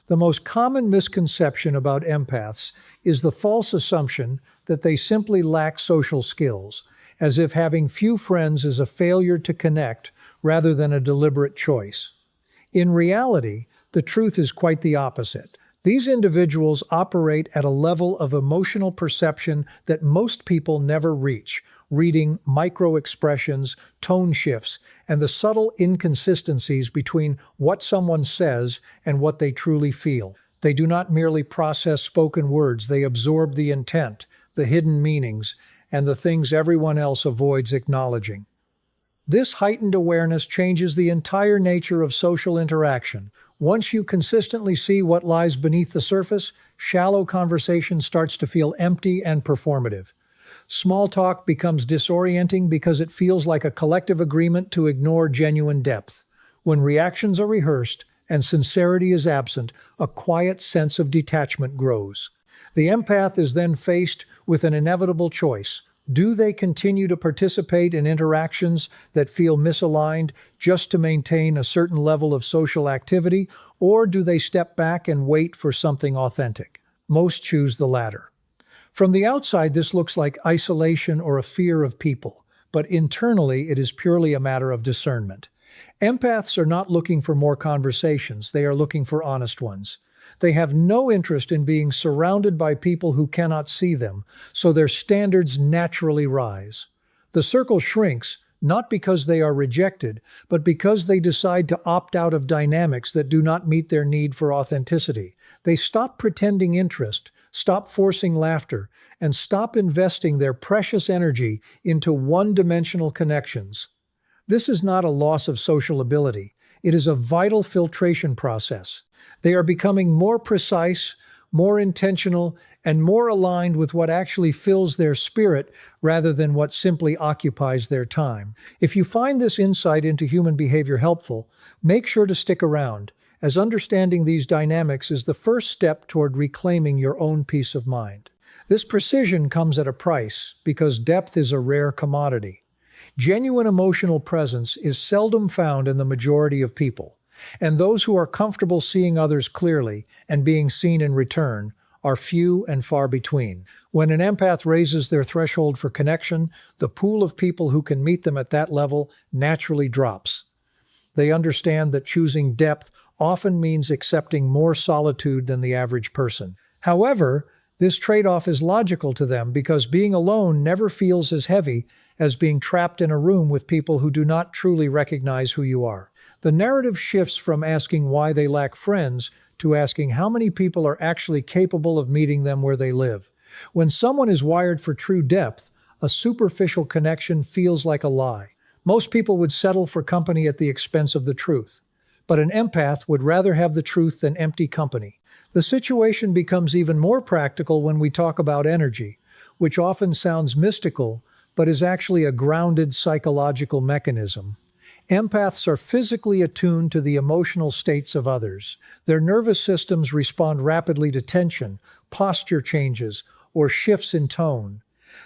The most common misconception about empaths is the false assumption that they simply lack social skills, as if having few friends is a failure to connect rather than a deliberate choice. In reality, the truth is quite the opposite. These individuals operate at a level of emotional perception that most people never reach, reading micro-expressions, tone shifts, and the subtle inconsistencies between what someone says and what they truly feel. They do not merely process spoken words, they absorb the intent, the hidden meanings, and the things everyone else avoids acknowledging. This heightened awareness changes the entire nature of social interaction. Once you consistently see what lies beneath the surface, shallow conversation starts to feel empty and performative. Small talk becomes disorienting because it feels like a collective agreement to ignore genuine depth. When reactions are rehearsed and sincerity is absent, a quiet sense of detachment grows. The empath is then faced with an inevitable choice. Do they continue to participate in interactions that feel misaligned just to maintain a certain level of social activity, or do they step back and wait for something authentic? Most choose the latter. From the outside, this looks like isolation or a fear of people, but internally it is purely a matter of discernment. Empaths are not looking for more conversations, they are looking for honest ones. They have no interest in being surrounded by people who cannot see them, so their standards naturally rise. The circle shrinks, not because they are rejected, but because they decide to opt out of dynamics that do not meet their need for authenticity. They stop pretending interest, stop forcing laughter, and stop investing their precious energy into one-dimensional connections. This is not a loss of social ability. It is a vital filtration process. They are becoming more precise, more intentional, and more aligned with what actually fills their spirit rather than what simply occupies their time. If you find this insight into human behavior helpful, make sure to stick around, as understanding these dynamics is the first step toward reclaiming your own peace of mind. This precision comes at a price because depth is a rare commodity. Genuine emotional presence is seldom found in the majority of people, and those who are comfortable seeing others clearly and being seen in return are few and far between. When an empath raises their threshold for connection, the pool of people who can meet them at that level naturally drops. They understand that choosing depth often means accepting more solitude than the average person. However, this trade-off is logical to them because being alone never feels as heavy as being trapped in a room with people who do not truly recognize who you are. The narrative shifts from asking why they lack friends to asking how many people are actually capable of meeting them where they live. When someone is wired for true depth, a superficial connection feels like a lie. Most people would settle for company at the expense of the truth. But an empath would rather have the truth than empty company. The situation becomes even more practical when we talk about energy, which often sounds mystical, but is actually a grounded psychological mechanism. Empaths are physically attuned to the emotional states of others. Their nervous systems respond rapidly to tension, posture changes, or shifts in tone.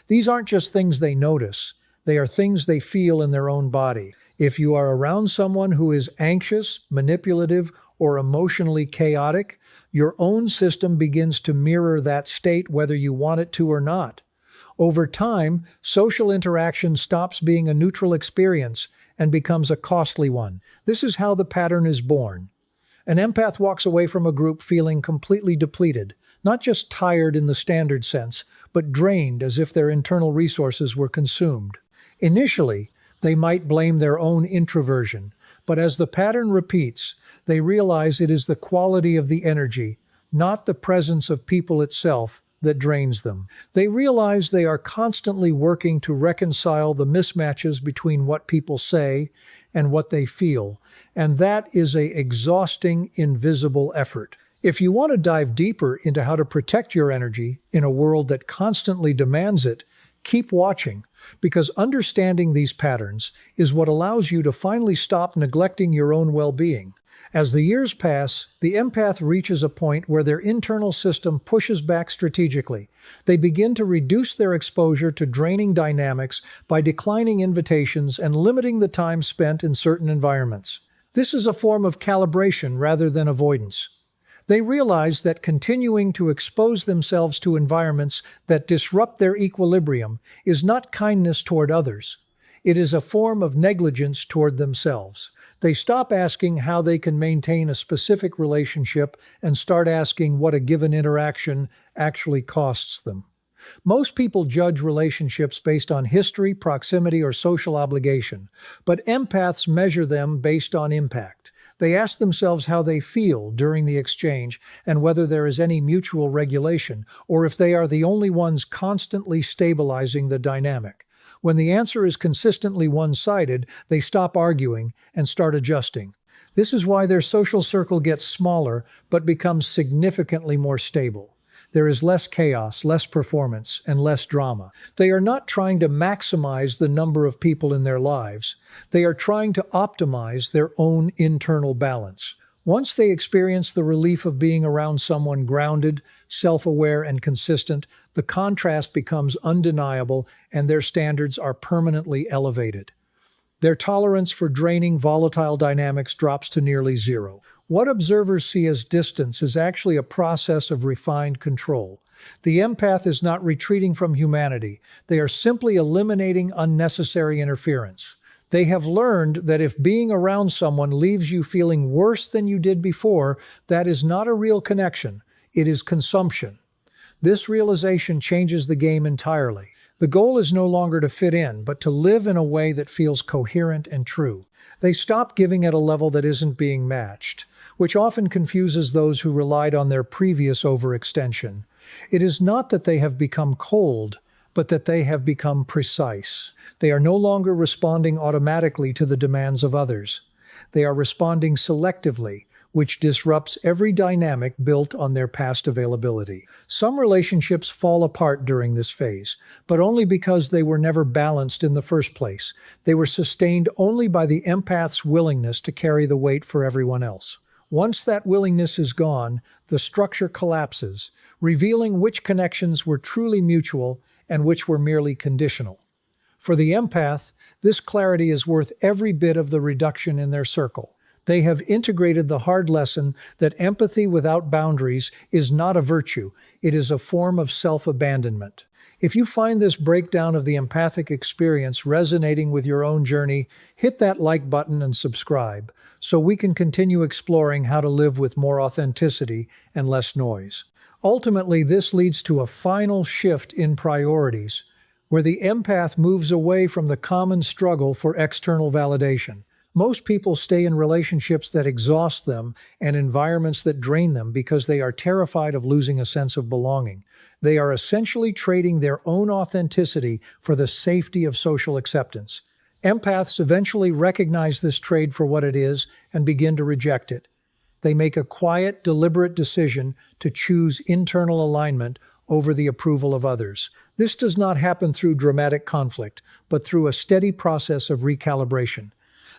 These aren't just things they notice, they are things they feel in their own body. If you are around someone who is anxious, manipulative, or emotionally chaotic, your own system begins to mirror that state whether you want it to or not. Over time, social interaction stops being a neutral experience and becomes a costly one. This is how the pattern is born. An empath walks away from a group feeling completely depleted, not just tired in the standard sense, but drained as if their internal resources were consumed. Initially, they might blame their own introversion, but as the pattern repeats, they realize it is the quality of the energy, not the presence of people itself, that drains them. They realize they are constantly working to reconcile the mismatches between what people say and what they feel, and that is an exhausting, invisible effort. If you want to dive deeper into how to protect your energy in a world that constantly demands it, keep watching, because understanding these patterns is what allows you to finally stop neglecting your own well-being. As the years pass, the empath reaches a point where their internal system pushes back strategically. They begin to reduce their exposure to draining dynamics by declining invitations and limiting the time spent in certain environments. This is a form of calibration rather than avoidance. They realize that continuing to expose themselves to environments that disrupt their equilibrium is not kindness toward others. It is a form of negligence toward themselves. They stop asking how they can maintain a specific relationship and start asking what a given interaction actually costs them. Most people judge relationships based on history, proximity, or social obligation, but empaths measure them based on impact. They ask themselves how they feel during the exchange and whether there is any mutual regulation, or if they are the only ones constantly stabilizing the dynamic. When the answer is consistently one-sided, they stop arguing and start adjusting. This is why their social circle gets smaller but becomes significantly more stable. There is less chaos, less performance, and less drama. They are not trying to maximize the number of people in their lives. They are trying to optimize their own internal balance. Once they experience the relief of being around someone grounded, self-aware, and consistent, the contrast becomes undeniable and their standards are permanently elevated. Their tolerance for draining, volatile dynamics drops to nearly zero. What observers see as distance is actually a process of refined control. The empath is not retreating from humanity. They are simply eliminating unnecessary interference. They have learned that if being around someone leaves you feeling worse than you did before, that is not a real connection. It is consumption. This realization changes the game entirely. The goal is no longer to fit in, but to live in a way that feels coherent and true. They stop giving at a level that isn't being matched, which often confuses those who relied on their previous overextension. It is not that they have become cold, but that they have become precise. They are no longer responding automatically to the demands of others. They are responding selectively, which disrupts every dynamic built on their past availability. Some relationships fall apart during this phase, but only because they were never balanced in the first place. They were sustained only by the empath's willingness to carry the weight for everyone else. Once that willingness is gone, the structure collapses, revealing which connections were truly mutual and which were merely conditional. For the empath, this clarity is worth every bit of the reduction in their circle. They have integrated the hard lesson that empathy without boundaries is not a virtue, it is a form of self-abandonment. If you find this breakdown of the empathic experience resonating with your own journey, hit that like button and subscribe, so we can continue exploring how to live with more authenticity and less noise. Ultimately, this leads to a final shift in priorities, where the empath moves away from the common struggle for external validation. Most people stay in relationships that exhaust them and environments that drain them because they are terrified of losing a sense of belonging. They are essentially trading their own authenticity for the safety of social acceptance. Empaths eventually recognize this trade for what it is and begin to reject it. They make a quiet, deliberate decision to choose internal alignment over the approval of others. This does not happen through dramatic conflict, but through a steady process of recalibration.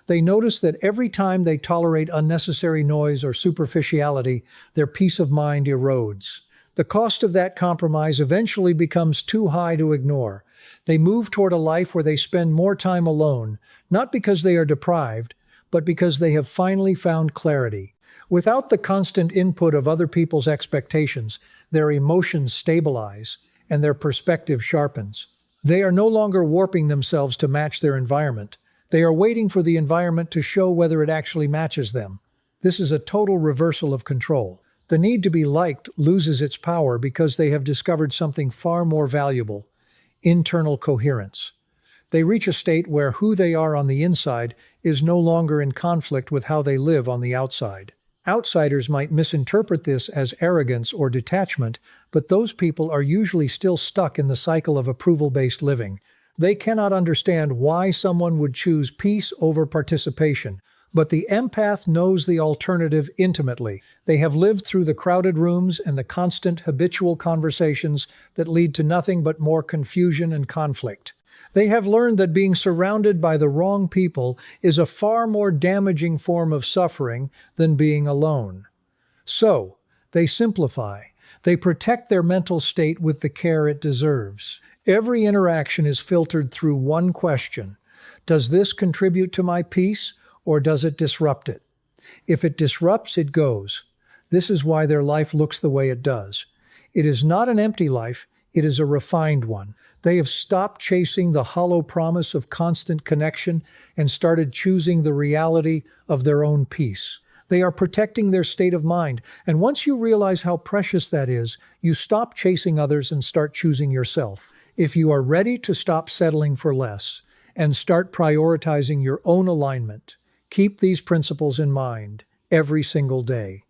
They notice that every time they tolerate unnecessary noise or superficiality, their peace of mind erodes. The cost of that compromise eventually becomes too high to ignore. They move toward a life where they spend more time alone, not because they are deprived, but because they have finally found clarity. Without the constant input of other people's expectations, their emotions stabilize and their perspective sharpens. They are no longer warping themselves to match their environment. They are waiting for the environment to show whether it actually matches them. This is a total reversal of control. The need to be liked loses its power because they have discovered something far more valuable: internal coherence. They reach a state where who they are on the inside is no longer in conflict with how they live on the outside. Outsiders might misinterpret this as arrogance or detachment, but those people are usually still stuck in the cycle of approval-based living. They cannot understand why someone would choose peace over participation, but the empath knows the alternative intimately. They have lived through the crowded rooms and the constant habitual conversations that lead to nothing but more confusion and conflict. They have learned that being surrounded by the wrong people is a far more damaging form of suffering than being alone. So, they simplify. They protect their mental state with the care it deserves. Every interaction is filtered through one question: does this contribute to my peace, or does it disrupt it? If it disrupts, it goes. This is why their life looks the way it does. It is not an empty life, it is a refined one. They have stopped chasing the hollow promise of constant connection and started choosing the reality of their own peace. They are protecting their state of mind, and once you realize how precious that is, you stop chasing others and start choosing yourself. If you are ready to stop settling for less and start prioritizing your own alignment, keep these principles in mind every single day.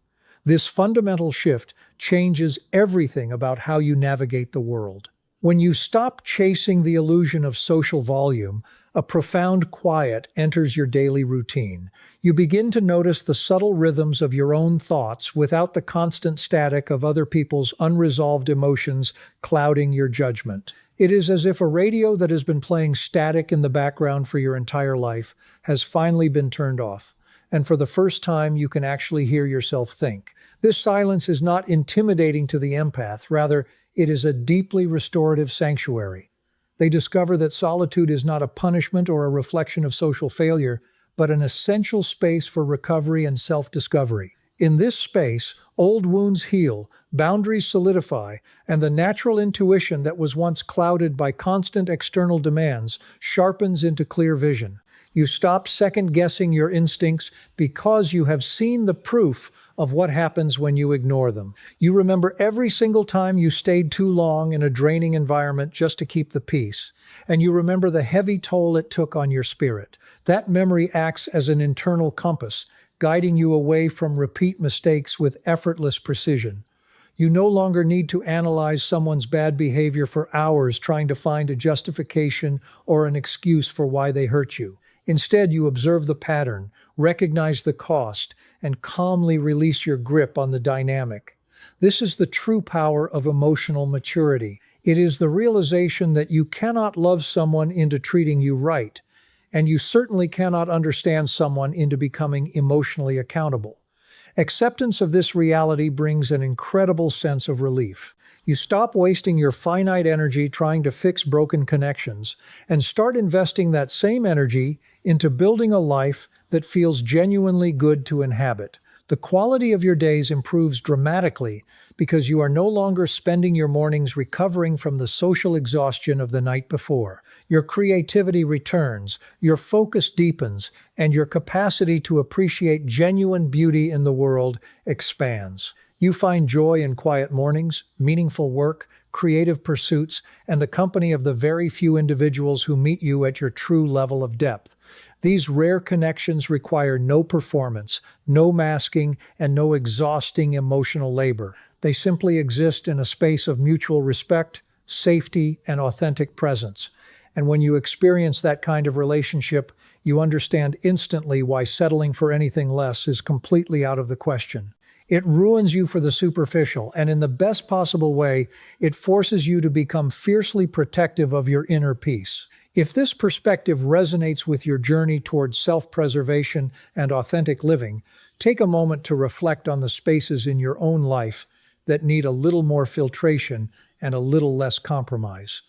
This fundamental shift changes everything about how you navigate the world. When you stop chasing the illusion of social volume, a profound quiet enters your daily routine. You begin to notice the subtle rhythms of your own thoughts without the constant static of other people's unresolved emotions clouding your judgment. It is as if a radio that has been playing static in the background for your entire life has finally been turned off, and for the first time you can actually hear yourself think. This silence is not intimidating to the empath, rather, it is a deeply restorative sanctuary. They discover that solitude is not a punishment or a reflection of social failure, but an essential space for recovery and self-discovery. In this space, old wounds heal, boundaries solidify, and the natural intuition that was once clouded by constant external demands sharpens into clear vision. You stop second-guessing your instincts because you have seen the proof of what happens when you ignore them. You remember every single time you stayed too long in a draining environment just to keep the peace, and you remember the heavy toll it took on your spirit. That memory acts as an internal compass, guiding you away from repeat mistakes with effortless precision. You no longer need to analyze someone's bad behavior for hours trying to find a justification or an excuse for why they hurt you. Instead, you observe the pattern, recognize the cost, and calmly release your grip on the dynamic. This is the true power of emotional maturity. It is the realization that you cannot love someone into treating you right, and you certainly cannot understand someone into becoming emotionally accountable. Acceptance of this reality brings an incredible sense of relief. You stop wasting your finite energy trying to fix broken connections and start investing that same energy into building a life that feels genuinely good to inhabit. The quality of your days improves dramatically because you are no longer spending your mornings recovering from the social exhaustion of the night before. Your creativity returns, your focus deepens, and your capacity to appreciate genuine beauty in the world expands. You find joy in quiet mornings, meaningful work, creative pursuits, and the company of the very few individuals who meet you at your true level of depth. These rare connections require no performance, no masking, and no exhausting emotional labor. They simply exist in a space of mutual respect, safety, and authentic presence. And when you experience that kind of relationship, you understand instantly why settling for anything less is completely out of the question. It ruins you for the superficial, and in the best possible way, it forces you to become fiercely protective of your inner peace. If this perspective resonates with your journey towards self-preservation and authentic living, take a moment to reflect on the spaces in your own life that need a little more filtration and a little less compromise.